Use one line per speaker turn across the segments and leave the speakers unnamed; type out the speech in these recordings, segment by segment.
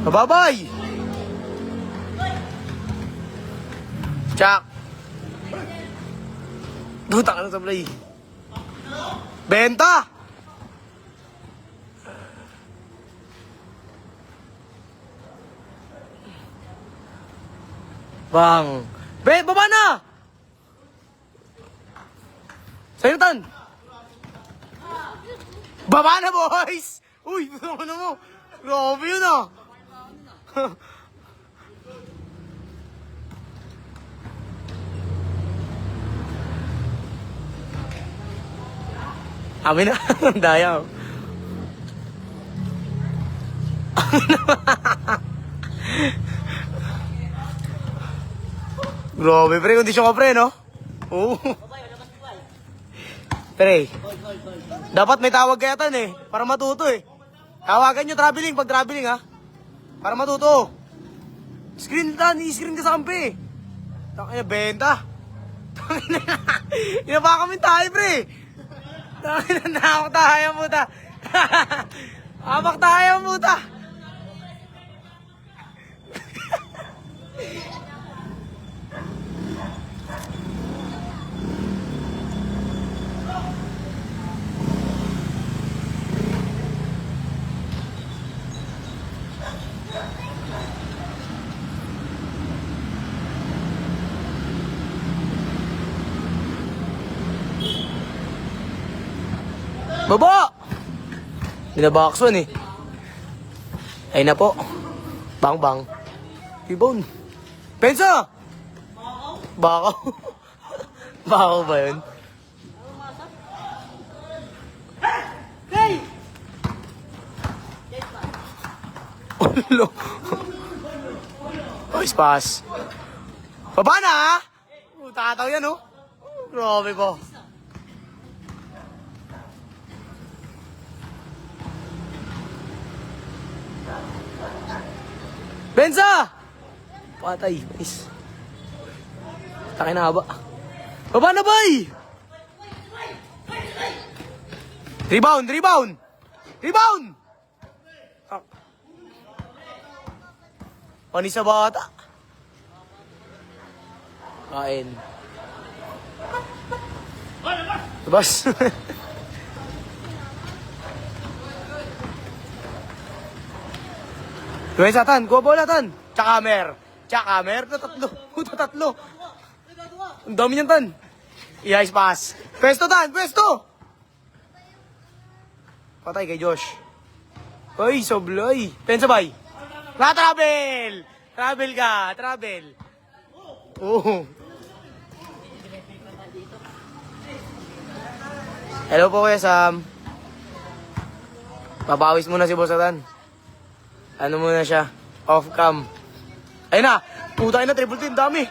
Babay! Chak! Buta ka lang sa play. Benta! Bang! Baba na! Sa'yo, Tan! Baba na, boys! Uy, ano mo? Grabe yun, ah! Amin na. Daya. Grabe, pre. Kondisyon ka, pre, no? Oo. Pre. Dapat may tawag kaya tan, eh. Para matuto, eh. Tawagan nyo traveling pag traveling, ha? Para matuto. Screen tan. I-screen ka sa kampi. Takina, benta. Takina. Inaba kami tayo, pre. Nakak tayo puta. Amak tayo puta. Baba! Binabakson eh. Ay na po. Bang bang. Ibon. Pensa! Bakaw. Bakaw ba yun? Hey! Ulo. Oh, ispas. Baba na ha? Tataw yan oh. Grabe po. Benza! Patay, nice. Takin na haba. Baba na, bay! Rebound, rebound! Rebound! Ah. Panis sa bata. Kain. Labas. Gawin sa tan, kuha bola tan. Tsakamer. Tsakamer, tatlo. Puta tatlo. Ang dami niyan tan. I-ice pass. Pwesto tan, pwesto. Patay kay Josh. Ay, soblay. Pensa bay. Travel. Travel ka, travel. Oo. Hello po Kuya Sam. Papawis muna si Boss Atan. Ano muna siya? Off cam. Ayun na! Puta na, triple team, dami.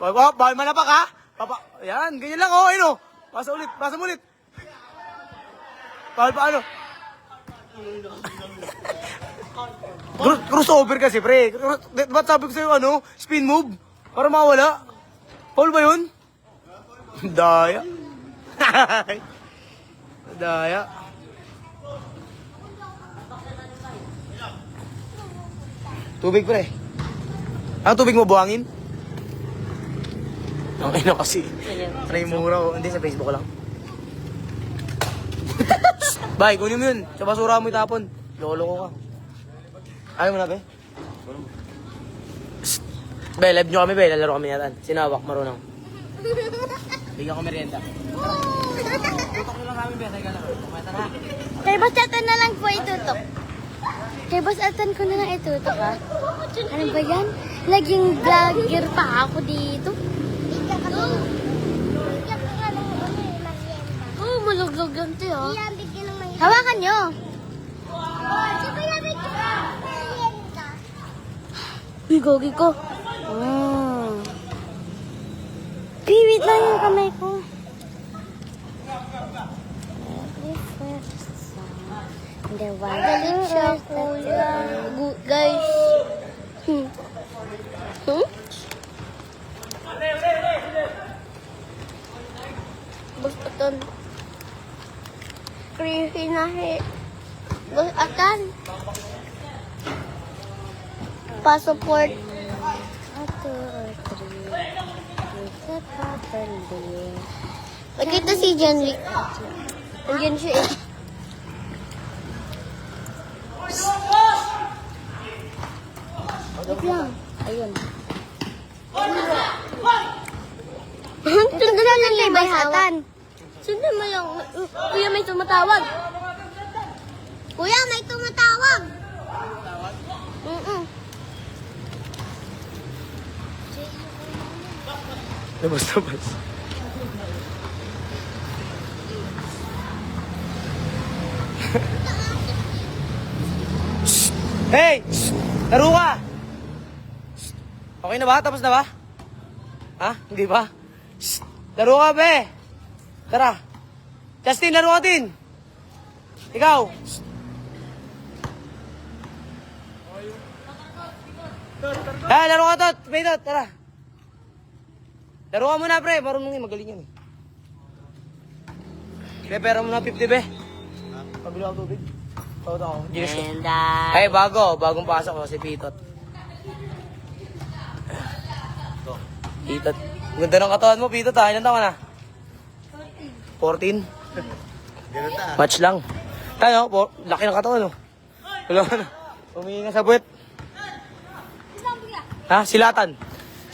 Bawal manapak ha? Ayan, ganyan lang, oh, ayun oh. Pasa ulit, pasa mo ulit. Bawal pa ano? Crossover kasi, pre. Ba't sabi ko sa'yo, ano? Spin move? Para mawala. Foul ba yun? Daya. Daya. Tubig pre. Ang tubig mo buhangin? Ang ino kasi. Try mura ko. Hindi sa Facebook lang. Bay, kunin mo yun. Sa basura mo itapon. Lolo ko ka. Ayaw mo na, be? Be, live nyo kami, be. Lalaro kami yatan. Sinawak, marunong. Bigyan ko merienda. Tutok nyo lang kami, be. Teka lang. Kumata na.
Kay Boss Atan na lang po itutok. Kay Boss Atan ko na lang itutok, ha? Ano ba yan? Laging vlogger pa ako dito. Oo, maluglog yan to, ha? Hawakan nyo. Uy, gogi ko. Piwit lang yung kamay ko. The one galing siya, kuya. Guys. Boss Atan. Creepy na he. Boss Atan. pa-support. 1, 2, 3. Pagkita si John Wick. Andiyan siya eh. Wait lang. Ayun. Sundan lang kay Basatan. Sundan mo yung... Kuya, may tumatawag. Kuya, may tumatawag.
Labas. Hey! Laro ka! Okay na ba? Tapos na ba? Ha? Hindi ba? Laro ka, be! Tara! Justin, laro ka din! Ikaw! Laro ka, Tot! Tot, tara! Laro ka muna, pre. Marunong yun. Magaling yan eh. Be, pera mo na 50, be. Pabili ako tubig. Tawad ako. Ginis ko. Ay, bagong pasok ko, si Pitot. Pitot. Ganda ng katawan mo, Pitot ha. Ilan taon ka na? 14? Match lang. Tayo, laki ng katawan, oh. Wala ka na. Humingi sa buwet. Ha? Silatan.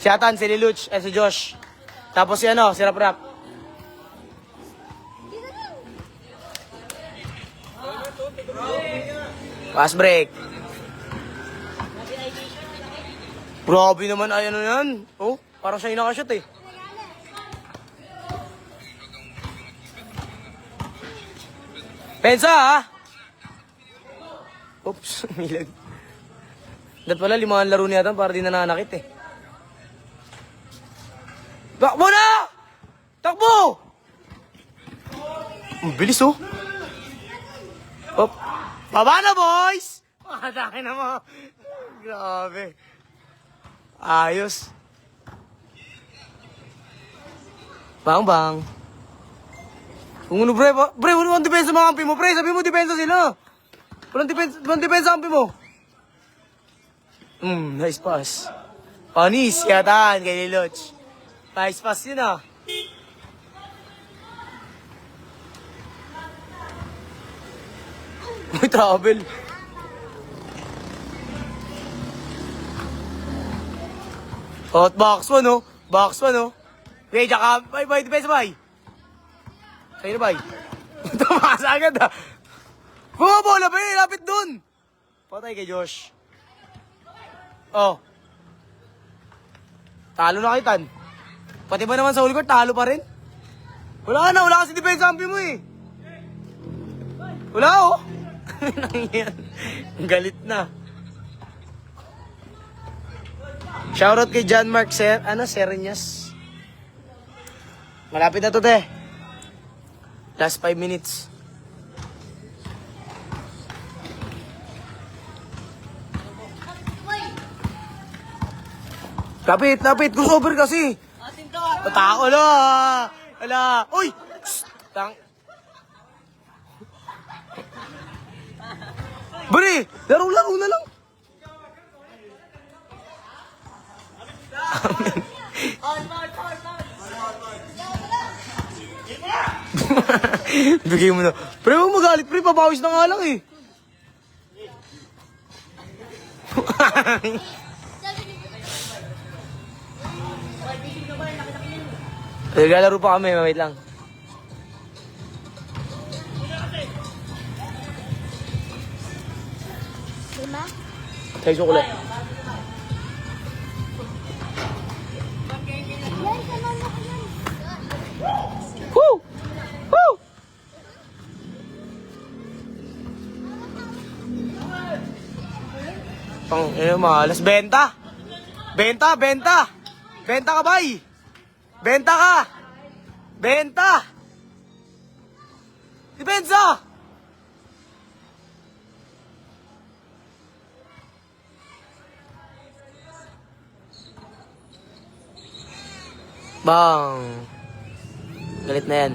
Si Atan, si Liluch, si Josh. Tapos si si Rap. Pass break. Grabe naman, ay ano yan. Oh, parang siya yung nakashot eh. Pensa ha? Oops, milag. Dapat pala, 5 laro niya para di nananakit eh. Takbo na! Takbo! Ang bilis oh. Op. Baba na, boys! Makatake na mo. Grabe. Ayos. Bang. Kung ano, pre, walang depensa mga kampi mo, pre. Sabi mo, depensa sila. Walang depensa kampi mo. Nice pass. Panis, yataan kay Liloch. Nice pass yun ah. May travel. Oh, box 1 oh. Box 1 oh. Wait, tsaka, bye, depensa bye. Sa'yo na bye. Tumakas agad ah. Bumabola ba yun? Lapit dun. Patay kay Josh. Oh. Talo na kay Tan. Pati ba naman sa whole court, talo pa rin? Wala kasi depensa ampi mo eh. Wala oh. Galit na. Shoutout kay John Mark Sereñas. Malapit na to, te. Last 5 minutes. Lapit. Crossover kasi. Patao na. Ala. Uy! Bari! Laro na lang. Bigay mo na. Pre, huwag magalit. Pre, pabawis na nga lang eh. Naglalaro pa kami, wait lang.
Lima?
Sa sukulat.
Yan, kanan ako yan.
Woo! Woo! Pang, malas. Benta ka, bay! Benta! Depensa! Bang! Galit na yan.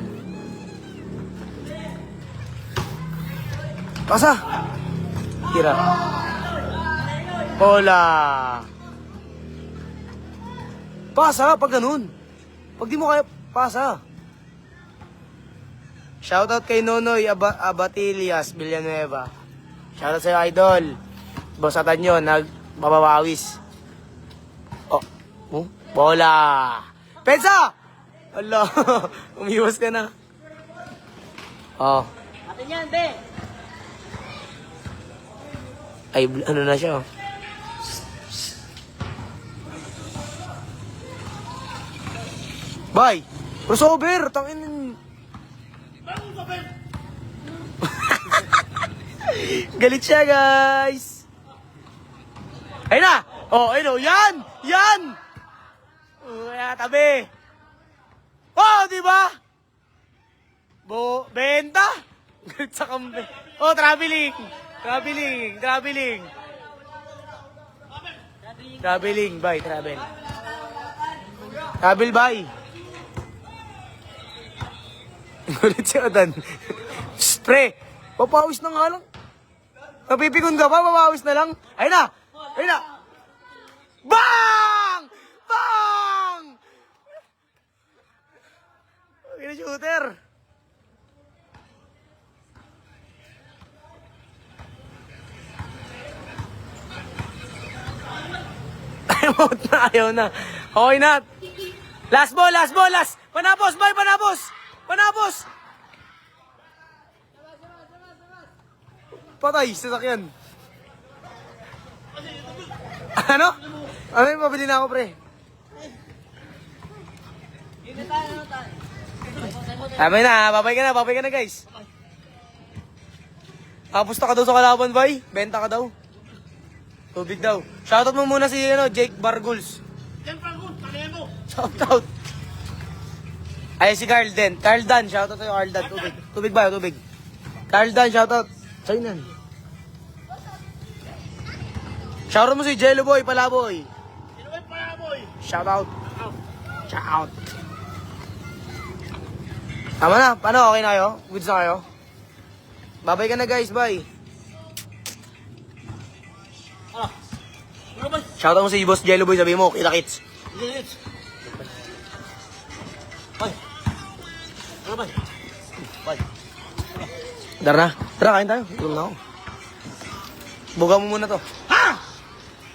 Pasa! Tira. Bola. Pasa, pag ganun. Pag di mo kaya, pasa. Shoutout kay Nonoy Abatillas Villanueva. Shoutout sa'yo, idol. Boss Atan yun, nagbabawawis. Oh, bola. Pensa! Allah, umiwas ka na. Oh.
Atin yan, be.
Ay, ano na siya, oh. Bye! Crossover! Tangin. Galit siya, guys! Ayun na! Oh, ayun, oh. Yan! Yan! Tabi! Oh, di ba? Benta! Galit sa kampe. Oh, traveling! Traveling! Traveling! Traveling, bye, travel. Travel, bye. Gulit siya, Dan. Pre, papawis na nga lang. Napipikon ka pa, papawis na lang. Ayun na! Ayun na! Bang! Bang! Okay na, shooter. Ayaw na. Okay na. Last ball, last ball, last. Panapos, bye, panapos. Panapos. Patay, sasakyan. Ano? Ano yung mabili na ako, pre? Babay ka na, guys. Apusta ka daw sa kalaban, bay. Benta ka daw. Tubig daw. Shoutout mo muna si Jake Barguls.
Yan, Franco, palayan mo.
Shoutout. Ay, si Carl Den. Carl Dan, shoutout sa'yo, Carl Dan. Tubig. Tubig ba? Tubig. Carl Dan, shoutout. Sa'yo nan. Shoutout mo si Jello Boy, Palaboy.
Sino ba yung palaboy?
Shoutout. Shoutout. Tama na. Paano? Okay na kayo? Goods na kayo? Babay ka na, guys. Bye.
Ano ba?
Shoutout mo si Boss Jello Boy. Sabi mo, kita-kits.
Lilit. Bay. Ano ba? Bay.
Tara na. Tara, kain tayo. Tulong na ako. Buga mo muna to.